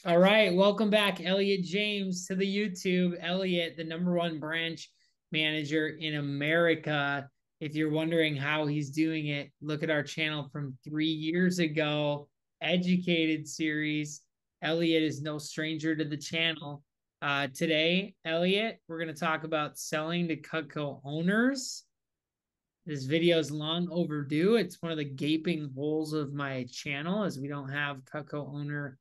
All right, welcome back, Elliot James, to the YouTube. Elliot, the number one branch manager in America. If you're wondering how he's doing it, look at our channel from 3 years ago, Educated series. Elliot is no stranger to the channel. Today, Elliot, we're going to talk about selling to CUTCO owners. This video is long overdue. It's one of the gaping holes of my channel as we don't have CUTCO owner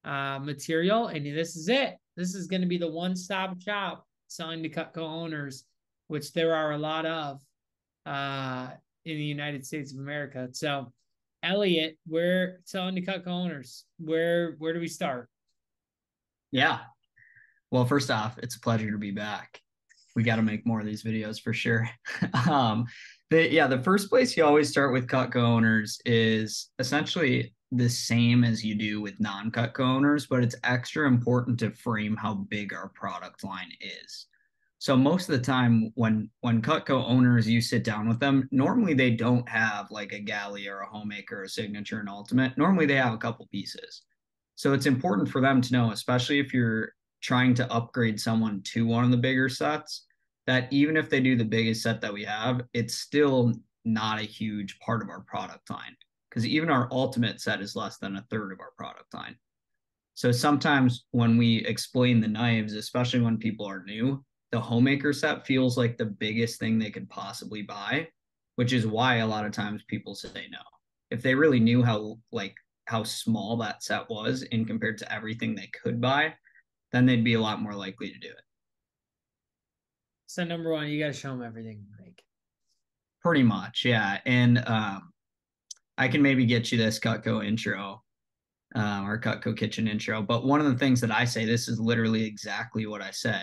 material. And this is it. This is going to be the one-stop shop selling to CUTCO owners, which there are a lot of in the United States of America. So, Elliot, we're selling to CUTCO owners. Where do we start? Yeah. Well, first off, it's a pleasure to be back. We got to make more of these videos for sure. um, the first place you always start with Cutco owners is essentially the same as you do with non-Cutco owners, but it's extra important to frame how big our product line is. So most of the time when Cutco owners, you sit down with them, normally they don't have like a galley or a homemaker, or a signature, and ultimate. Normally they have a couple pieces. So it's important for them to know, especially if you're trying to upgrade someone to one of the bigger sets, that even if they do the biggest set that we have, it's still not a huge part of our product line. Because even our ultimate set is less than a third of our product line. So sometimes when we explain the knives, especially when people are new, the homemaker set feels like the biggest thing they could possibly buy, which is why a lot of times people say no. If they really knew how small that set was in compared to everything they could buy, then they'd be a lot more likely to do it. So, number one, you got to show them everything you make. Pretty much, yeah. And I can maybe get you this Cutco intro, or Cutco kitchen intro. But one of the things that I say, this is literally exactly what I say,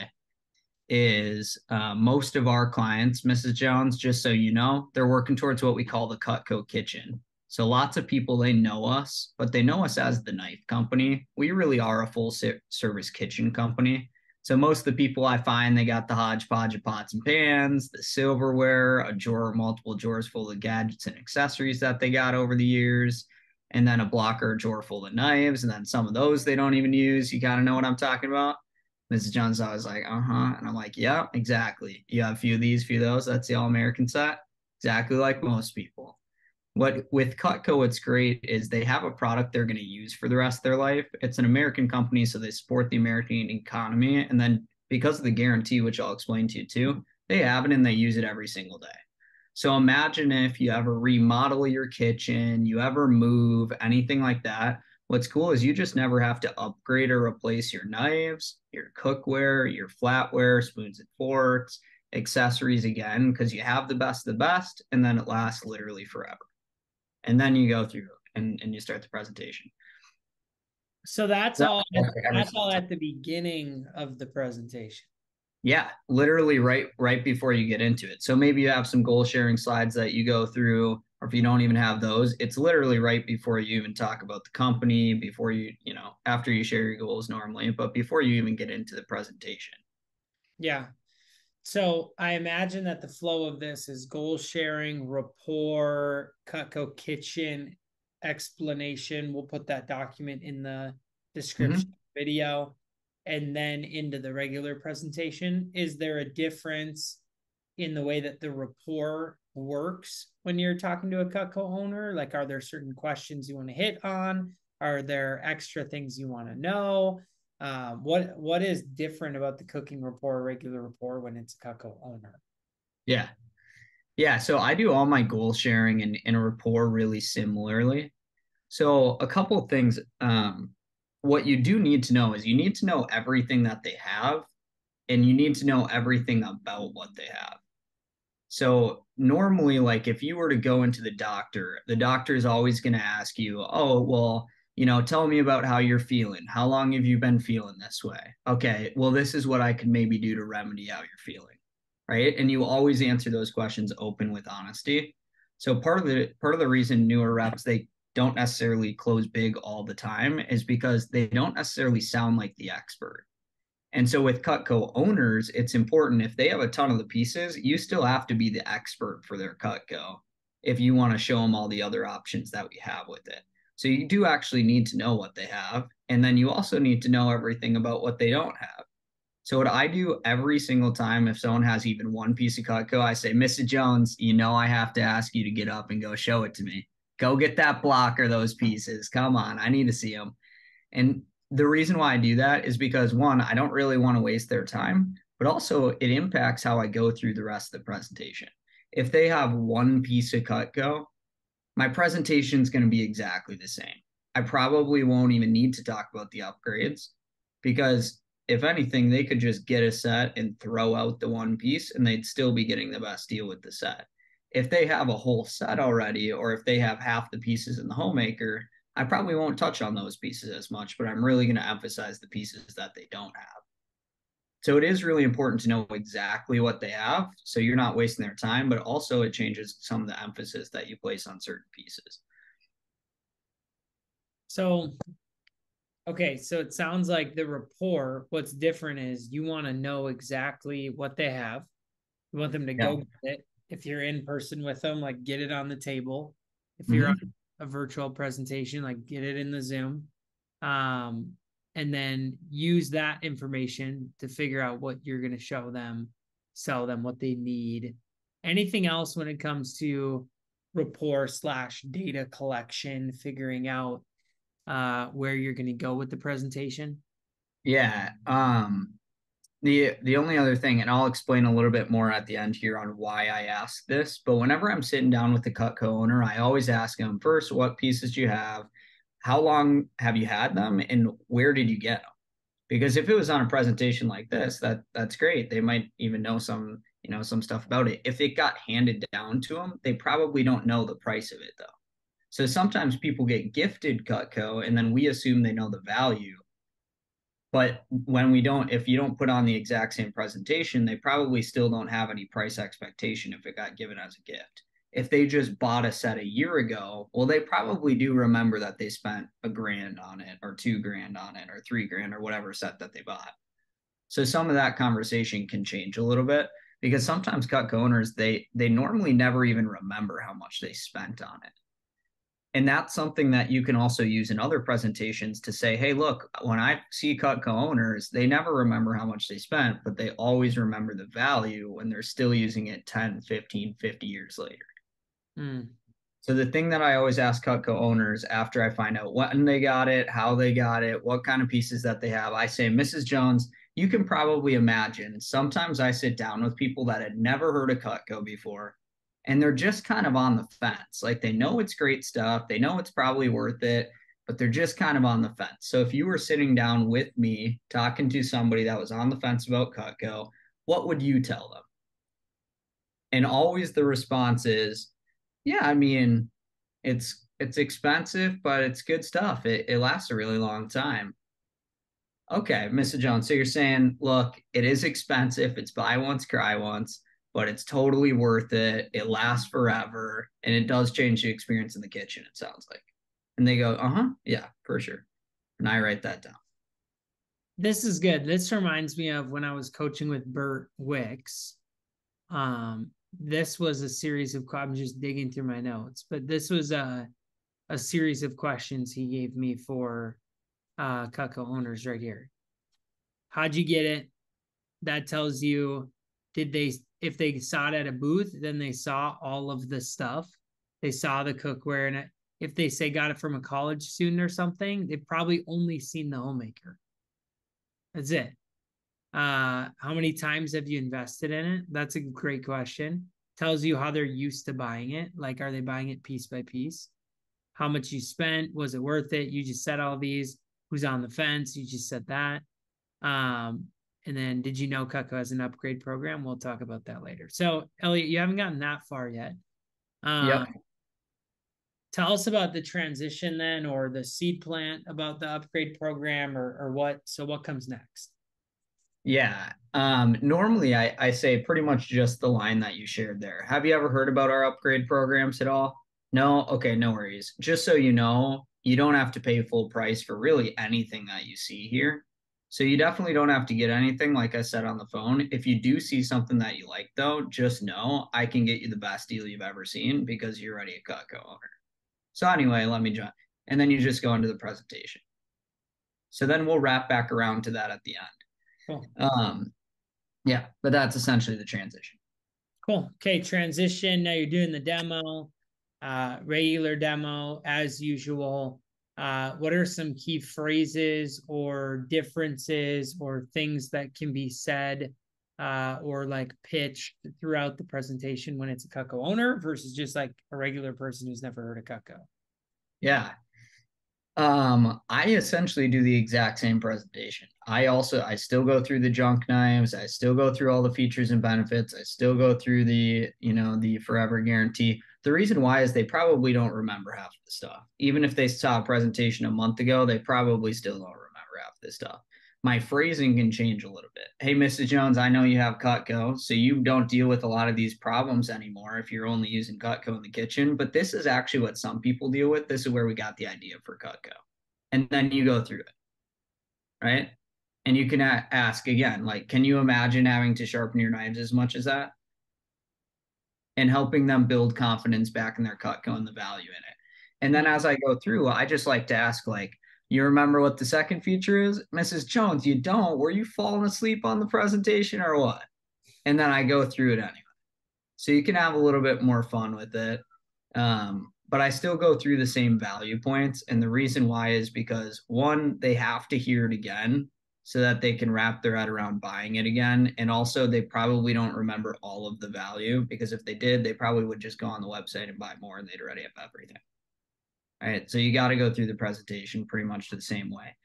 is most of our clients, Mrs. Jones, just so you know, they're working towards what we call the Cutco kitchen. So lots of people, they know us, but they know us as the knife company. We really are a full service kitchen company. So most of the people I find, they got the hodgepodge of pots and pans, the silverware, a drawer, multiple drawers full of gadgets and accessories that they got over the years, and then a blocker drawer full of knives, and then some of those they don't even use. You kind of know what I'm talking about. Mrs. Jones always like, uh-huh. And I'm like, yeah, exactly. You have a few of these, few of those. That's the all-American set. Exactly like most people. What with Cutco, what's great is they have a product they're going to use for the rest of their life. It's an American company, so they support the American economy. And then because of the guarantee, which I'll explain to you too, they have it and they use it every single day. So imagine if you ever remodel your kitchen, you ever move, anything like that. What's cool is you just never have to upgrade or replace your knives, your cookware, your flatware, spoons and forks, accessories again, because you have the best of the best, and then it lasts literally forever. And then you go through and you start the presentation. So that's That's all. every That's single all time. at the beginning of the presentation. Yeah, literally right before you get into it. So maybe you have some goal sharing slides that you go through, or if you don't even have those, it's literally right before you even talk about the company, before after you share your goals normally, but before you even get into the presentation. Yeah. So I imagine that the flow of this is goal sharing, rapport, Cutco kitchen explanation. We'll put that document in the description Mhm. video and then into the regular presentation. Is there a difference in the way that the rapport works when you're talking to a Cutco owner? Like, are there certain questions you want to hit on? Are there extra things you want to know? What is different about the cooking rapport, regular rapport when it's a Cutco owner? Yeah. Yeah. So I do all my goal sharing and a rapport really similarly. So a couple of things. What you do need to know is you need to know everything that they have, and you need to know everything about what they have. So normally, like if you were to go into the doctor is always going to ask you, oh, well, tell me about how you're feeling. How long have you been feeling this way? Okay, well, this is what I could maybe do to remedy how you're feeling. Right. And you always answer those questions open with honesty. So part of the reason newer reps, they don't necessarily close big all the time is because they don't necessarily sound like the expert. And so with Cutco owners, it's important if they have a ton of the pieces, you still have to be the expert for their Cutco if you want to show them all the other options that we have with it. So you do actually need to know what they have. And then you also need to know everything about what they don't have. So what I do every single time if someone has even one piece of Cutco, I say, Mrs. Jones, you know I have to ask you to get up and go show it to me. Go get that block or those pieces. Come on, I need to see them. And the reason why I do that is because one, I don't really want to waste their time, but also it impacts how I go through the rest of the presentation. If they have one piece of Cutco, my presentation is going to be exactly the same. I probably won't even need to talk about the upgrades because if anything, they could just get a set and throw out the one piece and they'd still be getting the best deal with the set. If they have a whole set already, or if they have half the pieces in the homemaker, I probably won't touch on those pieces as much, but I'm really going to emphasize the pieces that they don't have. So it is really important to know exactly what they have so you're not wasting their time, but also it changes some of the emphasis that you place on certain pieces. So, okay, so it sounds like the rapport, what's different is you want to know exactly what they have. You want them to Yeah. go get it. If you're in person with them, like get it on the table. If you're on Mm-hmm. a virtual presentation, like get it in the Zoom. Um, and then use that information to figure out what you're going to show them, sell them what they need. Anything else when it comes to rapport slash data collection, figuring out where you're going to go with the presentation? Yeah. The only other thing, and I'll explain a little bit more at the end here on why I ask this, but whenever I'm sitting down with the Cutco owner, I always ask them first, what pieces do you have? How long have you had them? And where did you get them? Because if it was on a presentation like this, that's great. They might even know some stuff about it. If it got handed down to them, they probably don't know the price of it though. So sometimes people get gifted Cutco and then we assume they know the value. But when we don't, if you don't put on the exact same presentation, they probably still don't have any price expectation if it got given as a gift. If they just bought a set a year ago, well, they probably do remember that they spent $1,000 on it, or $2,000 on it, or $3,000, or whatever set that they bought. So some of that conversation can change a little bit because sometimes Cutco owners they normally never even remember how much they spent on it. And that's something that you can also use in other presentations to say, hey, look, when I see Cutco owners, they never remember how much they spent, but they always remember the value when they're still using it 10, 15, 50 years later. Mm. So the thing that I always ask Cutco owners after I find out when they got it, how they got it, what kind of pieces that they have, I say, Mrs. Jones, you can probably imagine. Sometimes I sit down with people that had never heard of Cutco before, and they're just kind of on the fence. Like they know it's great stuff, they know it's probably worth it, but they're just kind of on the fence. So if you were sitting down with me talking to somebody that was on the fence about Cutco, what would you tell them? And always the response is, yeah, I mean, it's expensive, but it's good stuff. It lasts a really long time. Okay, Mr. Jones. So you're saying, look, it is expensive. It's buy once, cry once, but it's totally worth it. It lasts forever, and it does change the experience in the kitchen, it sounds like. And they go, uh-huh, yeah, for sure. And I write that down. This is good. This reminds me of when I was coaching with Bert Wicks. This was a series of, I'm just digging through my notes, but this was a series of questions he gave me for Cutco owners right here. How'd you get it? That tells you, did they, if they saw it at a booth, then they saw all of the stuff. They saw the cookware in it. If they say got it from a college student or something, they've probably only seen the homemaker. That's it. How many times have you invested in it? That's a great question. Tells you how they're used to buying it. Like, are they buying it piece by piece? How much you spent? Was it worth it? You just said all these. Who's on the fence? You just said that. Um, and then did you know Cutco has an upgrade program? We'll talk about that later. So, Elliot, you haven't gotten that far yet. Yep. Tell us about the transition then, or the seed plant about the upgrade program, or what. So, what comes next? Yeah. Normally I say pretty much just the line that you shared there. Have you ever heard about our upgrade programs at all? No? Okay, no worries. Just so you know, you don't have to pay full price for really anything that you see here. So you definitely don't have to get anything, like I said on the phone. If you do see something that you like, though, just know I can get you the best deal you've ever seen because you're already a Cutco owner. So anyway, let me jump. and then you just go into the presentation. So then we'll wrap back around to that at the end. Cool. Yeah, but that's essentially the transition. Cool. Okay, transition. Now you're doing the demo, regular demo as usual. What are some key phrases or differences or things that can be said or like pitched throughout the presentation when it's a CUTCO owner versus just like a regular person who's never heard of CUTCO? Yeah. I essentially do the exact same presentation. I still go through the junk knives. I still go through all the features and benefits. I still go through the forever guarantee. The reason why is they probably don't remember half of the stuff. Even if they saw a presentation a month ago, they probably still don't remember half of this stuff. My phrasing can change a little bit. Hey, Mrs. Jones, I know you have CUTCO, so you don't deal with a lot of these problems anymore if you're only using CUTCO in the kitchen. But this is actually what some people deal with. This is where we got the idea for CUTCO. And then you go through it, right? And you can ask again, like, can you imagine having to sharpen your knives as much as that? And helping them build confidence back in their CUTCO and the value in it. And then as I go through, I just like to ask, like, you remember what the second feature is? Mrs. Jones, you don't. Were you falling asleep on the presentation or what? And then I go through it anyway. So you can have a little bit more fun with it. But I still go through the same value points. And the reason why is because one, they have to hear it again so that they can wrap their head around buying it again. And also, they probably don't remember all of the value because if they did, they probably would just go on the website and buy more and they'd already have everything. All right. So you got to go through the presentation pretty much the same way.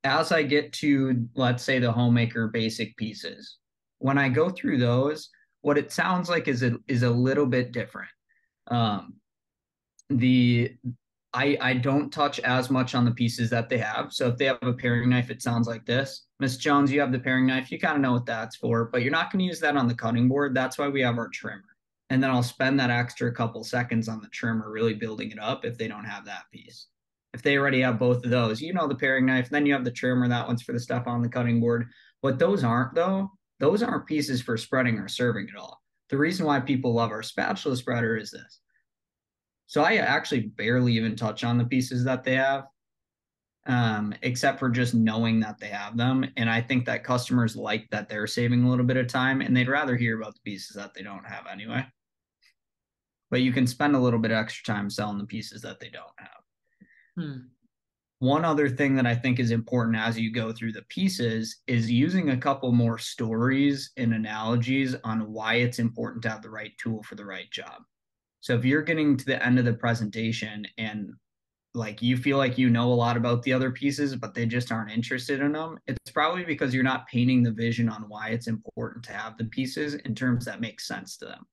As I get to, let's say, the homemaker basic pieces, when I go through those, what it sounds like is a little bit different. The I don't touch as much on the pieces that they have. So if they have a paring knife, it sounds like this. Miss Jones, you have the paring knife. You kind of know what that's for, but you're not going to use that on the cutting board. That's why we have our trimmer. And then I'll spend that extra couple seconds on the trimmer, really building it up if they don't have that piece. If they already have both of those, the paring knife, then you have the trimmer. That one's for the stuff on the cutting board. What those aren't, though, those aren't pieces for spreading or serving at all. The reason why people love our spatula spreader is this. So I actually barely even touch on the pieces that they have, except for just knowing that they have them. And I think that customers like that they're saving a little bit of time and they'd rather hear about the pieces that they don't have anyway. But you can spend a little bit extra time selling the pieces that they don't have. One other thing that I think is important as you go through the pieces is using a couple more stories and analogies on why it's important to have the right tool for the right job. So if you're getting to the end of the presentation and like you feel like you know a lot about the other pieces, but they just aren't interested in them, it's probably because you're not painting the vision on why it's important to have the pieces in terms that make sense to them.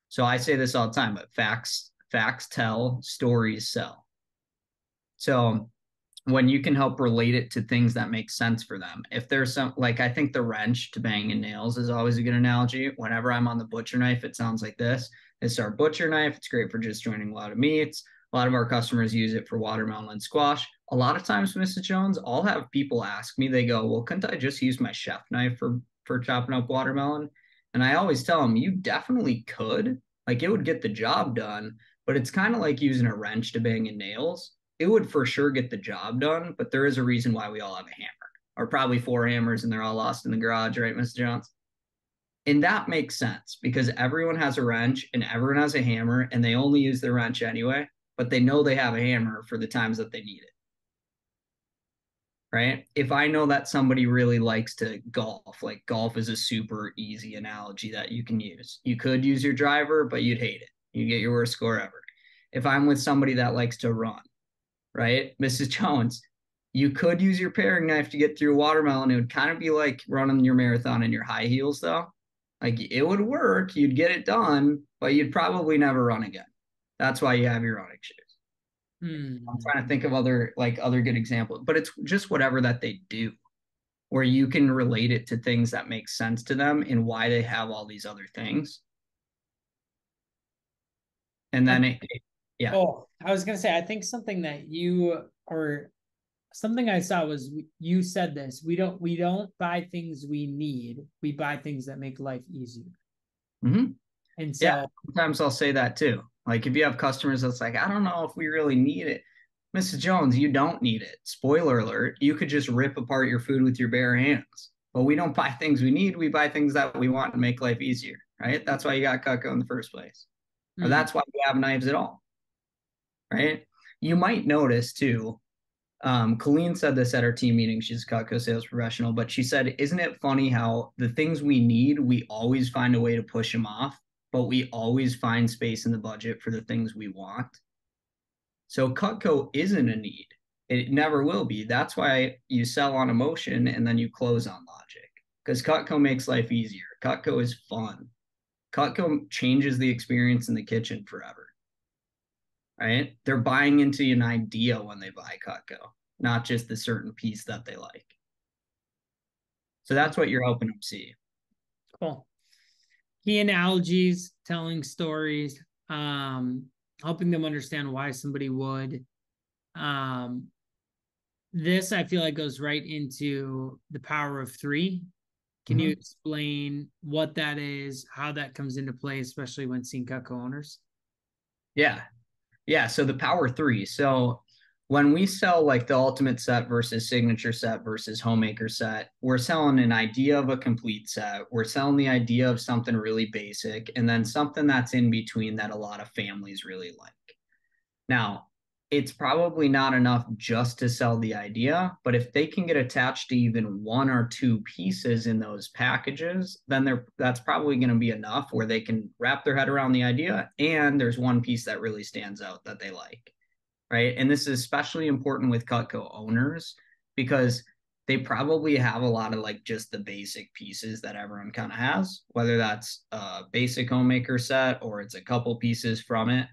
So I say this all the time, but facts tell, stories sell. So when you can help relate it to things that make sense for them. If there's some, like, I think the wrench to banging nails is always a good analogy. Whenever I'm on the butcher knife, it sounds like this. It's our butcher knife. It's great for just joining a lot of meats. A lot of our customers use it for watermelon and squash. A lot of times, Mrs. Jones, I'll have people ask me, they go, well, couldn't I just use my chef knife for chopping up watermelon? And I always tell them, you definitely could. Like, it would get the job done, but it's kind of like using a wrench to bang in nails. It would for sure get the job done, but there is a reason why we all have a hammer, or probably 4 hammers, and they're all lost in the garage, right, Mr. Jones? And that makes sense because everyone has a wrench and everyone has a hammer, and they only use the wrench anyway, but they know they have a hammer for the times that they need it. Right? If I know that somebody really likes to golf, like golf is a super easy analogy that you can use. You could use your driver, but you'd hate it. You get your worst score ever. If I'm with somebody that likes to run, right? Mrs. Jones, you could use your paring knife to get through a watermelon. It would kind of be like running your marathon in your high heels, though. Like it would work, you'd get it done, but you'd probably never run again. That's why you have your running shoes. I'm trying to think of other good examples, but it's just whatever that they do, where you can relate it to things that make sense to them and why they have all these other things. And then yeah. Oh, I was gonna say, I think something that you or something I saw was you said this. We don't buy things we need. We buy things that make life easier. Mm-hmm. And so yeah, sometimes I'll say that too. Like if you have customers that's like, I don't know if we really need it. Mrs. Jones, you don't need it. Spoiler alert, you could just rip apart your food with your bare hands. But we don't buy things we need, we buy things that we want to make life easier, right? That's why you got CUTCO in the first place. Or Mm. that's why we have knives at all, right? You might notice too, Colleen said this at our team meeting. She's a CUTCO sales professional, but she said, isn't it funny how the things we need, we always find a way to push them off, but we always find space in the budget for the things we want? So CUTCO isn't a need. It never will be. That's why you sell on emotion and then you close on logic. Because CUTCO makes life easier. CUTCO is fun. CUTCO changes the experience in the kitchen forever. Right? They're buying into an idea when they buy CUTCO, not just the certain piece that they like. So that's what you're helping them see. Cool. Key analogies, telling stories, helping them understand why somebody would. Um, this I feel like goes right into the power of three. Can you Mm-hmm. explain what that is, how that comes into play, especially when seeing CUTCO owners? Yeah. Yeah. So the power three. So when we sell like the ultimate set versus signature set versus homemaker set, we're selling an idea of a complete set. We're selling the idea of something really basic and then something that's in between that a lot of families really like. Now, it's probably not enough just to sell the idea, but if they can get attached to even one or two pieces in those packages, then that's probably going to be enough where they can wrap their head around the idea and there's one piece that really stands out that they like, right? And this is especially important with CUTCO owners because they probably have a lot of like just the basic pieces that everyone kind of has, whether that's a basic homemaker set or it's a couple pieces from it.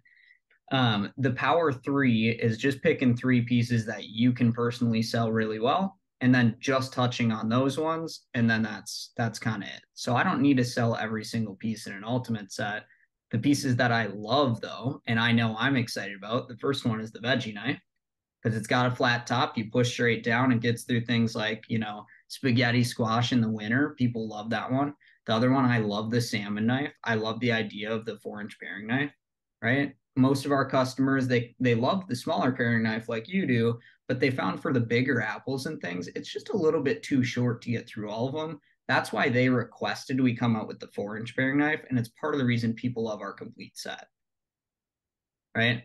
The power three is just picking three pieces that you can personally sell really well and then just touching on those ones, and then that's kind of it. So I don't need to sell every single piece in an ultimate set. The pieces that I love though, and I know I'm excited about, the first one is the veggie knife because it's got a flat top. You push straight down and gets through things like, spaghetti squash in the winter. People love that one. The other one, I love the salmon knife. I love the idea of the 4-inch paring knife, right? Most of our customers, they love the smaller paring knife like you do, but they found for the bigger apples and things, it's just a little bit too short to get through all of them. That's why they requested we come out with the 4-inch paring knife, and it's part of the reason people love our complete set, right?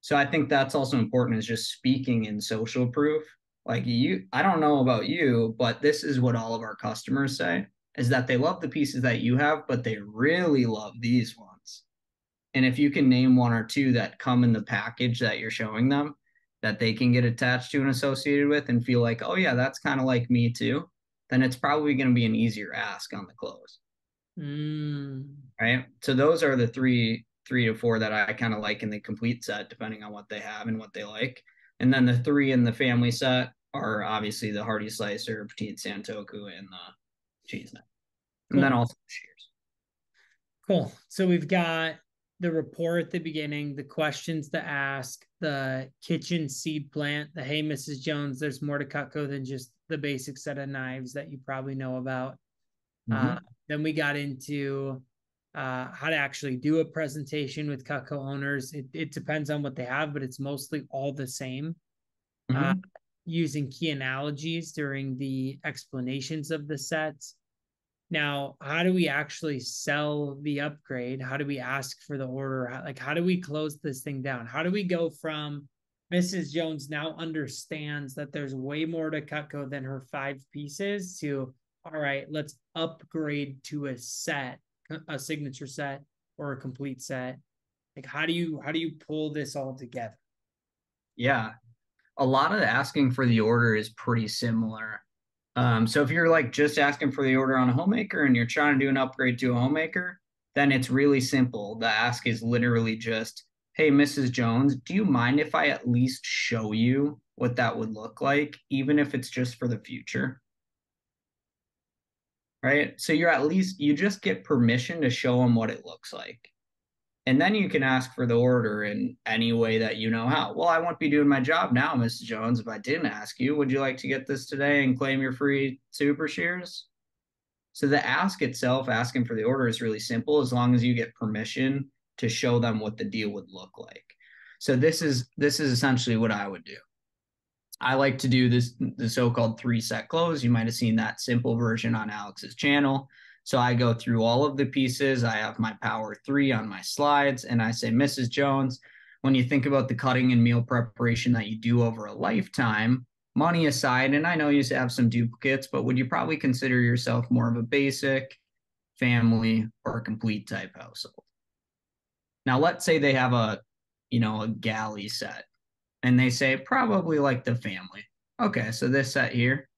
So I think that's also important is just speaking in social proof. Like I don't know about you, but this is what all of our customers say is that they love the pieces that you have, but they really love these ones. And if you can name one or two that come in the package that you're showing them that they can get attached to and associated with and feel like, oh yeah, that's kind of like me too, then it's probably going to be an easier ask on the close. Mm. Right. So those are the three to four that I kind of like in the complete set, depending on what they have and what they like. And then the three in the family set are obviously the hearty slicer, petite santoku, and the cheese knife. And then Cool. also shears. Cool. So we've got the rapport at the beginning, the questions to ask, the kitchen seed plant, the hey, Mrs. Jones, there's more to CUTCO than just the basic set of knives that you probably know about. Mm-hmm. Then we got into how to actually do a presentation with CUTCO owners. It depends on what they have, but it's mostly all the same. Uh, Mm-hmm. Using key analogies during the explanations of the sets. Now, how do we actually sell the upgrade? How do we ask for the order? How do we close this thing down? How do we go from Mrs. Jones now understands that there's way more to CUTCO than her 5 pieces to, all right, let's upgrade to a set, a signature set or a complete set. Like how do you pull this all together? Yeah. A lot of the asking for the order is pretty similar. So if you're like just asking for the order on a homemaker and you're trying to do an upgrade to a homemaker, then it's really simple. The ask is literally just, hey, Mrs. Jones, do you mind if I at least show you what that would look like, even if it's just for the future? Right. So you just get permission to show them what it looks like. And then you can ask for the order in any way that you know how. Well, I won't be doing my job now, Mrs. Jones, if I didn't ask you. Would you like to get this today and claim your free super shears? So the ask itself, asking for the order is really simple as long as you get permission to show them what the deal would look like. So this is essentially what I would do. I like to do the so-called 3-set close. You might have seen that simple version on Alex's channel. So I go through all of the pieces. I have my power 3 on my slides, and I say, Mrs. Jones, when you think about the cutting and meal preparation that you do over a lifetime, money aside, and I know you have some duplicates, but would you probably consider yourself more of a basic, family, or a complete type household? Now, let's say they have a galley set, and they say probably like the family. Okay, so this set here.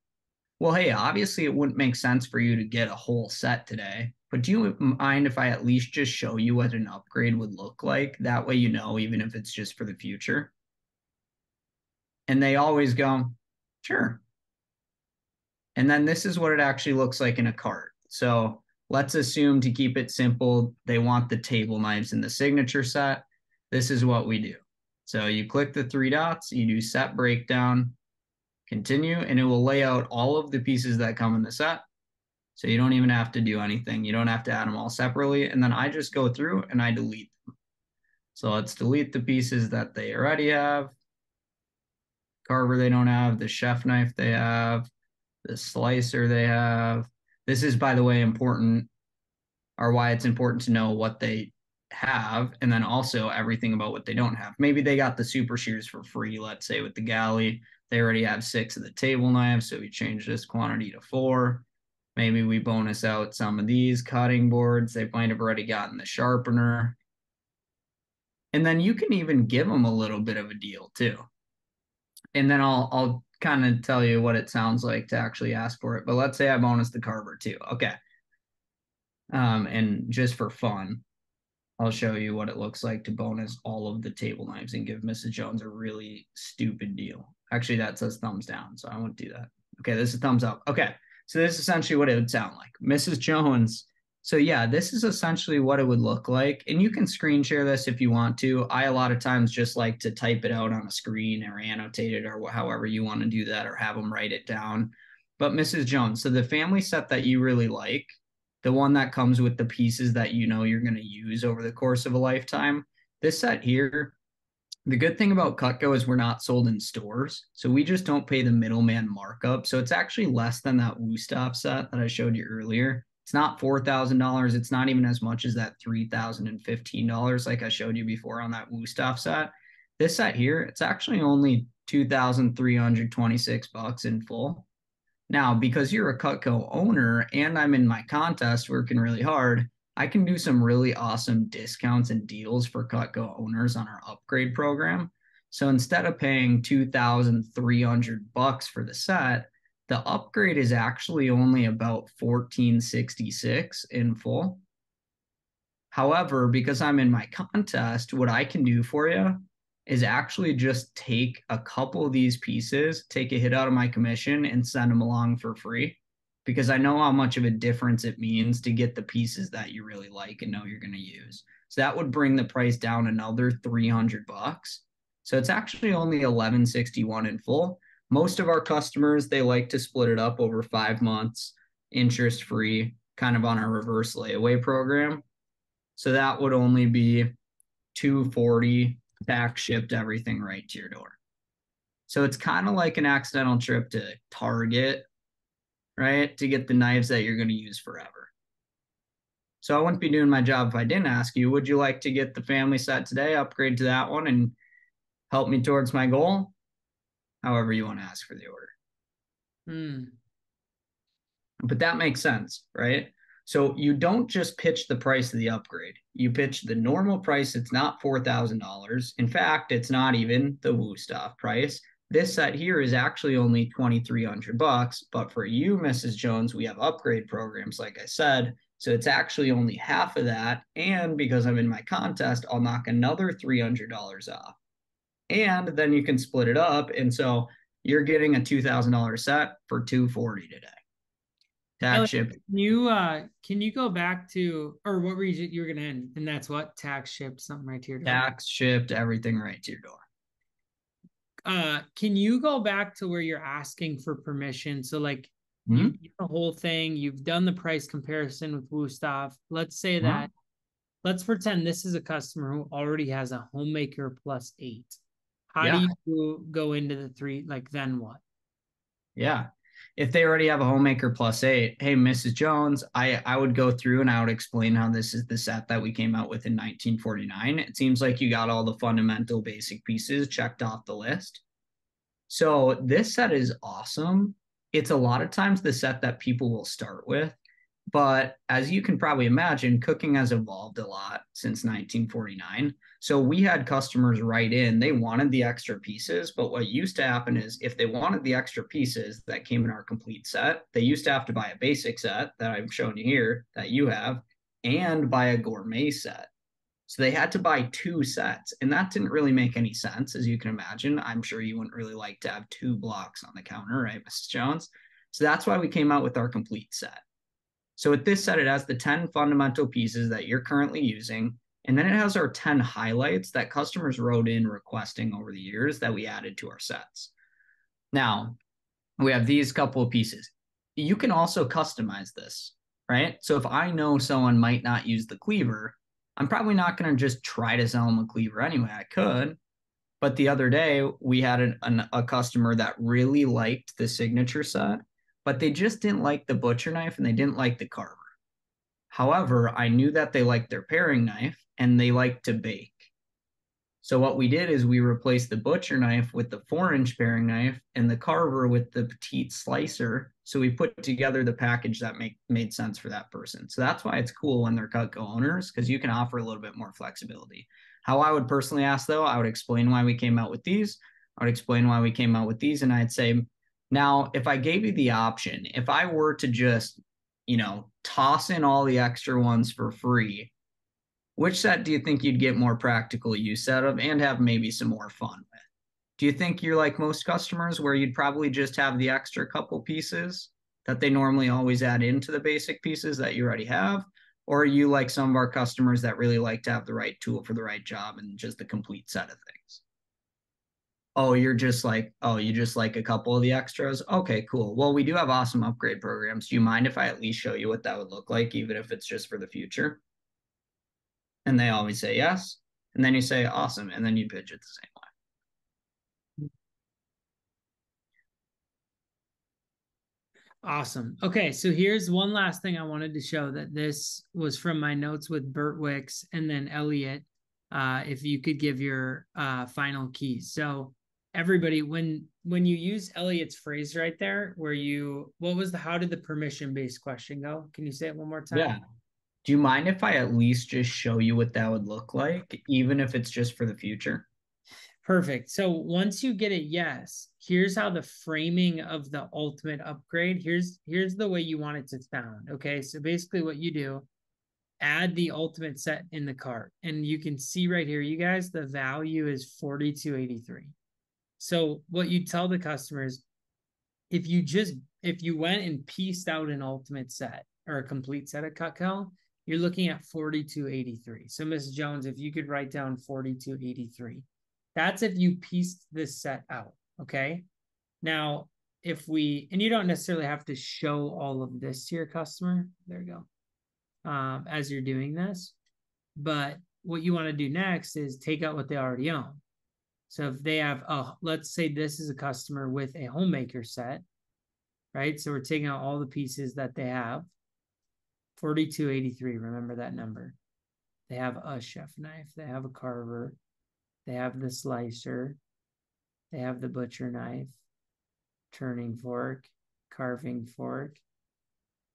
Well, hey, obviously it wouldn't make sense for you to get a whole set today, but do you mind if I at least just show you what an upgrade would look like? That way, even if it's just for the future. And they always go, sure. And then this is what it actually looks like in a cart. So let's assume, to keep it simple, they want the table knives in the signature set. This is what we do. So you click the 3 dots, you do set breakdown, continue, and it will lay out all of the pieces that come in the set. So you don't even have to do anything. You don't have to add them all separately. And then I just go through and I delete them. So let's delete the pieces that they already have. Carver they don't have, the chef knife they have, the slicer they have. This is, by the way, important, or why it's important to know what they have, and then also everything about what they don't have. Maybe they got the super shears for free, let's say with the galley. They already have 6 of the table knives, so we change this quantity to 4. Maybe we bonus out some of these cutting boards. They might have already gotten the sharpener. And then you can even give them a little bit of a deal too. And then I'll kind of tell you what it sounds like to actually ask for it. But let's say I bonus the carver too. Okay. And just for fun, I'll show you what it looks like to bonus all of the table knives and give Mrs. Jones a really stupid deal. Actually, that says thumbs down, so I won't do that. Okay, this is thumbs up. Okay, so this is essentially what it would sound like. Mrs. Jones. So yeah, this is essentially what it would look like. And you can screen share this if you want to. I a lot of times just like to type it out on a screen or annotate it or however you want to do that, or have them write it down. But Mrs. Jones, so the family set that you really like, the one that comes with the pieces that you're going to use over the course of a lifetime. This set here, the good thing about CUTCO is we're not sold in stores, so we just don't pay the middleman markup. So it's actually less than that Wusthof set that I showed you earlier. It's not $4,000. It's not even as much as that $3,015 like I showed you before on that Wusthof set. This set here, it's actually only $2,326 in full. Now, because you're a CUTCO owner and I'm in my contest working really hard, I can do some really awesome discounts and deals for CUTCO owners on our upgrade program. So instead of paying $2,300 for the set, the upgrade is actually only about $1,466 in full. However, because I'm in my contest, what I can do for you is actually just take a couple of these pieces, take a hit out of my commission, and send them along for free, because I know how much of a difference it means to get the pieces that you really like and know you're going to use. So that would bring the price down another $300. So it's actually only $1,161 in full. Most of our customers, they like to split it up over 5 months, interest free, kind of on our reverse layaway program. So that would only be $240, tax shipped, everything right to your door. So it's kind of like an accidental trip to Target, right? To get the knives that you're going to use forever. So I wouldn't be doing my job if I didn't ask you, would you like to get the family set today, upgrade to that one, and help me towards my goal? However you want to ask for the order. But that makes sense, right? So you don't just pitch the price of the upgrade. You pitch the normal price. It's not $4,000. In fact, it's not even the Wusthof price. This set here is actually only $2,300. But for you, Mrs. Jones, we have upgrade programs, like I said. So it's actually only half of that. And because I'm in my contest, I'll knock another $300 off. And then you can split it up. And so you're getting a $2,000 set for $240 today. Tax shipped. Can you go back to, or what region you were gonna end? And that's what, tax shipped, something right to your door. Tax shipped, everything right to your door. Can you go back to where you're asking for permission? So like you did the whole thing, you've done the price comparison with Wusthof. Let's say that let's pretend this is a customer who already has a homemaker plus 8. How do Yeah. you go into the 3? Like, then what? Yeah. If they already have a homemaker plus 8, hey, Mrs. Jones, I would go through and I would explain how this is the set that we came out with in 1949. It seems like you got all the fundamental basic pieces checked off the list. So this set is awesome. It's a lot of times the set that people will start with. But as you can probably imagine, cooking has evolved a lot since 1949. So we had customers write in, they wanted the extra pieces. But what used to happen is if they wanted the extra pieces that came in our complete set, they used to have to buy a basic set that I'm showing you here that you have and buy a gourmet set. So they had to buy 2 sets, and that didn't really make any sense, as you can imagine. I'm sure you wouldn't really like to have 2 blocks on the counter, right, Mrs. Jones? So that's why we came out with our complete set. So with this set, it has the 10 fundamental pieces that you're currently using, and then it has our 10 highlights that customers wrote in requesting over the years that we added to our sets. Now, we have these couple of pieces. You can also customize this, right? So if I know someone might not use the cleaver, I'm probably not going to just try to sell them a cleaver anyway. I could, but the other day we had a customer that really liked the signature set, but they just didn't like the butcher knife and they didn't like the carver. However, I knew that they liked their paring knife and they liked to bake. So what we did is we replaced the butcher knife with the 4-inch paring knife and the carver with the petite slicer. So we put together the package that made sense for that person. So that's why it's cool when they're CUTCO owners, because you can offer a little bit more flexibility. How I would personally ask though, I would explain why we came out with these. I would explain why we came out with these. And I'd say, now, if I gave you the option, if I were to just, toss in all the extra ones for free, which set do you think you'd get more practical use out of and have maybe some more fun with? Do you think you're like most customers where you'd probably just have the extra couple pieces that they normally always add into the basic pieces that you already have? Or are you like some of our customers that really like to have the right tool for the right job and just the complete set of things? Oh, you just like a couple of the extras? Okay, cool. Well, we do have awesome upgrade programs. Do you mind if I at least show you what that would look like, even if it's just for the future? And they always say yes. And then you say awesome. And then you pitch it the same way. Awesome. Okay, so here's one last thing I wanted to show, that this was from my notes with Bert Wicks and then Elliot. If you could give your final keys. So everybody, when you use Elliot's phrase right there, where how did the permission based question go? Can you say it one more time? Yeah. Do you mind if I at least just show you what that would look like, even if it's just for the future? Perfect. So once you get it, yes, here's how the framing of the ultimate upgrade. Here's the way you want it to sound. Okay. So basically what you do, add the ultimate set in the cart. And you can see right here, you guys, the value is 42.83. So what you tell the customers, if you went and pieced out an ultimate set or a complete set of CUTCO, you're looking at 42.83. So Mrs. Jones, if you could write down 42.83. That's if you pieced this set out. Okay. Now, and you don't necessarily have to show all of this to your customer. There you go. As you're doing this. But what you want to do next is take out what they already own. So if they have, let's say this is a customer with a homemaker set, right? So we're taking out all the pieces that they have. 42.83, remember that number. They have a chef knife, they have a carver, they have the slicer, they have the butcher knife, turning fork, carving fork,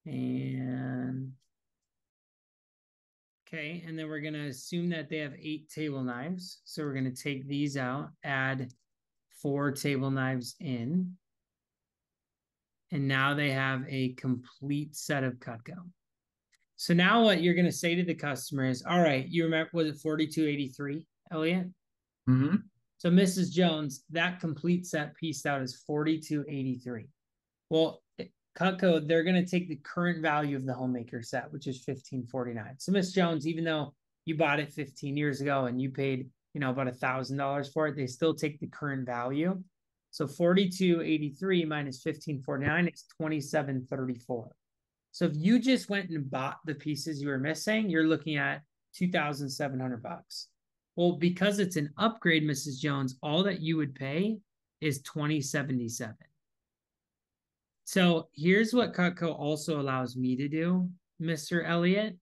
and okay, and then we're going to assume that they have 8 table knives. So we're going to take these out, add 4 table knives in. And now they have a complete set of CUTCO. So now what you're going to say to the customer is, all right, you remember, was it 42.83, Elliot? Mm-hmm. So Mrs. Jones, that complete set pieced out is 42.83. Well, CUTCO, they're going to take the current value of the homemaker set, which is 15.49. So Miss Jones, even though you bought it 15 years ago and you paid, about $1,000 for it, they still take the current value. So 42.83 minus 15.49 is 27.34. So if you just went and bought the pieces you were missing, you're looking at $2,700. Well, because it's an upgrade, Mrs. Jones, all that you would pay is $2,077. So here's what Cutco also allows me to do, Mr. Elliot.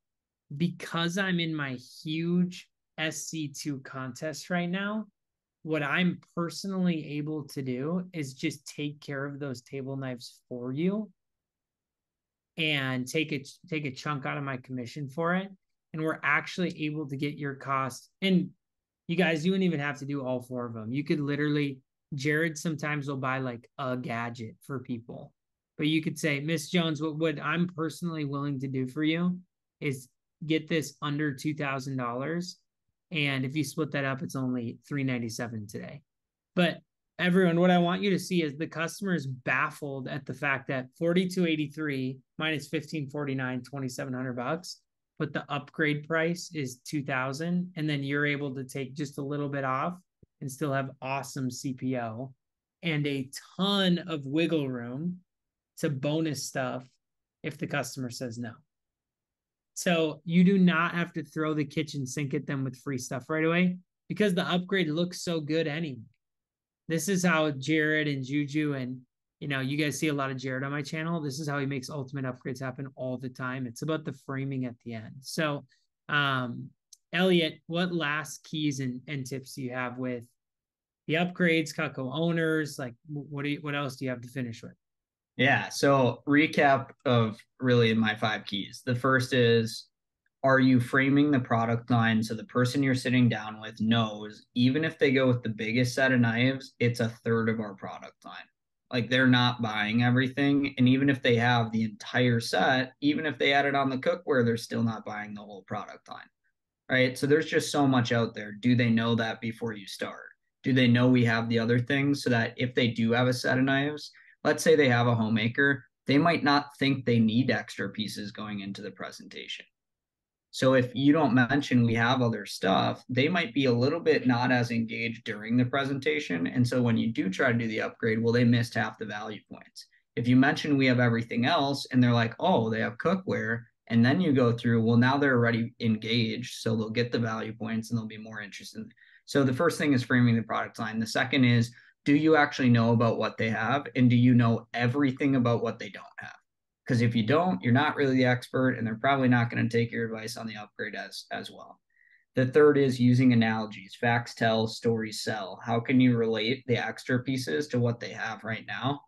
Because I'm in my huge SC2 contest right now, what I'm personally able to do is just take care of those table knives for you and take a chunk out of my commission for it. And we're actually able to get your cost. And you guys, you wouldn't even have to do all four of them. You could literally, Jared sometimes will buy like a gadget for people. But you could say, Miss Jones, what I'm personally willing to do for you is get this under $2,000. And if you split that up, it's only $397 today. But everyone, what I want you to see is the customer is baffled at the fact that 4283 minus 1549, $2,700, but the upgrade price is 2,000, and then you're able to take just a little bit off and still have awesome CPO and a ton of wiggle room to bonus stuff if the customer says no. So you do not have to throw the kitchen sink at them with free stuff right away because the upgrade looks so good anyway. This is how Jared and Juju and you guys see a lot of Jared on my channel. This is how he makes ultimate upgrades happen all the time. It's about the framing at the end. So Elliot, what last keys and tips do you have with the upgrades, CUTCO owners? Like what else do you have to finish with? Yeah. So recap of really my 5 keys. The first is, are you framing the product line so the person you're sitting down with knows, even if they go with the biggest set of knives, it's a third of our product line. Like they're not buying everything. And even if they have the entire set, even if they add it on the cookware, they're still not buying the whole product line. Right. So there's just so much out there. Do they know that before you start? Do they know we have the other things so that if they do have a set of knives, let's say they have a homemaker, they might not think they need extra pieces going into the presentation. So if you don't mention we have other stuff, they might be a little bit not as engaged during the presentation. And so when you do try to do the upgrade, well, they missed half the value points. If you mention we have everything else and they're like, oh, they have cookware, and then you go through, well, now they're already engaged. So they'll get the value points and they'll be more interested. So the first thing is framing the product line. The second is, do you actually know about what they have? And do you know everything about what they don't have? Because if you don't, you're not really the expert, and they're probably not going to take your advice on the upgrade as well. The third is using analogies. Facts tell, stories sell. How can you relate the extra pieces to what they have right now?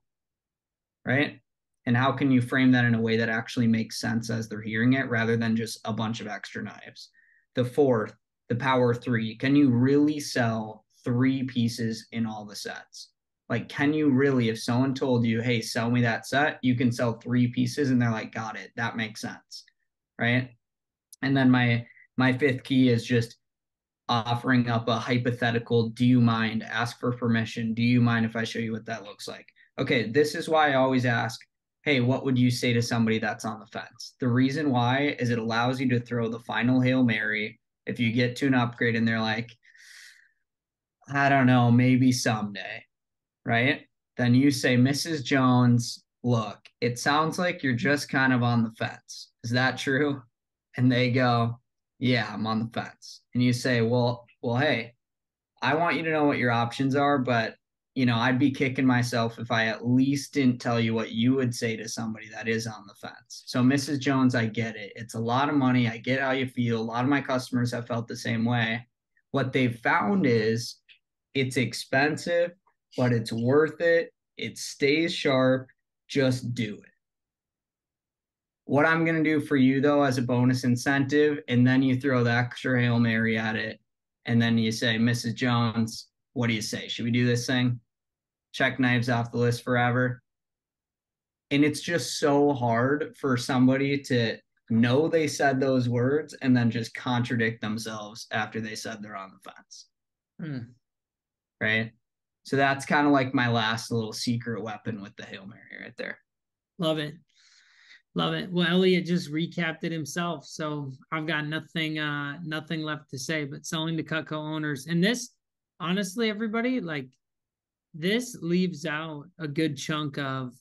Right? And how can you frame that in a way that actually makes sense as they're hearing it rather than just a bunch of extra knives? The fourth, the power 3. Can you really sell 3 pieces in all the sets? Like, can you really, if someone told you, hey, sell me that set, you can sell 3 pieces, and they're like, got it, that makes sense, right? And then my fifth key is just offering up a hypothetical, do you mind? Ask for permission. Do you mind if I show you what that looks like? Okay, this is why I always ask, hey, what would you say to somebody that's on the fence? The reason why is it allows you to throw the final Hail Mary if you get to an upgrade and they're like, I don't know, maybe someday, right? Then you say, Mrs. Jones, look, it sounds like you're just kind of on the fence. Is that true? And they go, yeah, I'm on the fence. And you say, well, hey, I want you to know what your options are, but I'd be kicking myself if I at least didn't tell you what you would say to somebody that is on the fence. So, Mrs. Jones, I get it. It's a lot of money. I get how you feel. A lot of my customers have felt the same way. What they've found is it's expensive, but it's worth it. It stays sharp. Just do it. What I'm going to do for you, though, as a bonus incentive, and then you throw the extra Hail Mary at it, and then you say, Mrs. Jones, what do you say? Should we do this thing? Check knives off the list forever. And it's just so hard for somebody to know they said those words and then just contradict themselves after they said they're on the fence. Right? So that's kind of like my last little secret weapon with the Hail Mary right there. Love it. Love it. Well, Elliot just recapped it himself. So I've got nothing left to say, but selling to CUTCO owners. And this, honestly, everybody, like this leaves out a good chunk of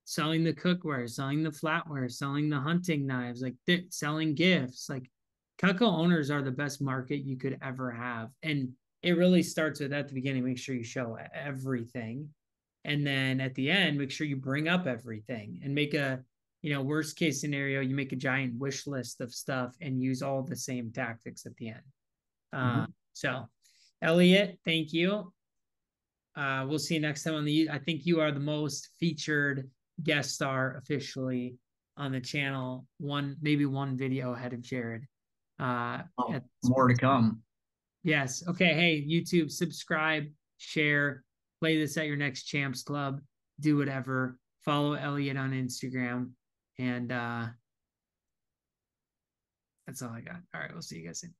selling the cookware, selling the flatware, selling the hunting knives, like selling gifts. Like CUTCO owners are the best market you could ever have. And it really starts with at the beginning, make sure you show everything. And then at the end, make sure you bring up everything and make a, worst case scenario, you make a giant wish list of stuff and use all the same tactics at the end. Mhm. So, Elliot, thank you. We'll see you next time on the. I think you are the most featured guest star officially on the channel. Maybe one video ahead of Jared. Oh, At this more point. to come. Yes. Okay. Hey, YouTube, subscribe, share, play this at your next champs club, do whatever. Follow Elliot on Instagram. And that's all I got. All right, we'll see you guys soon.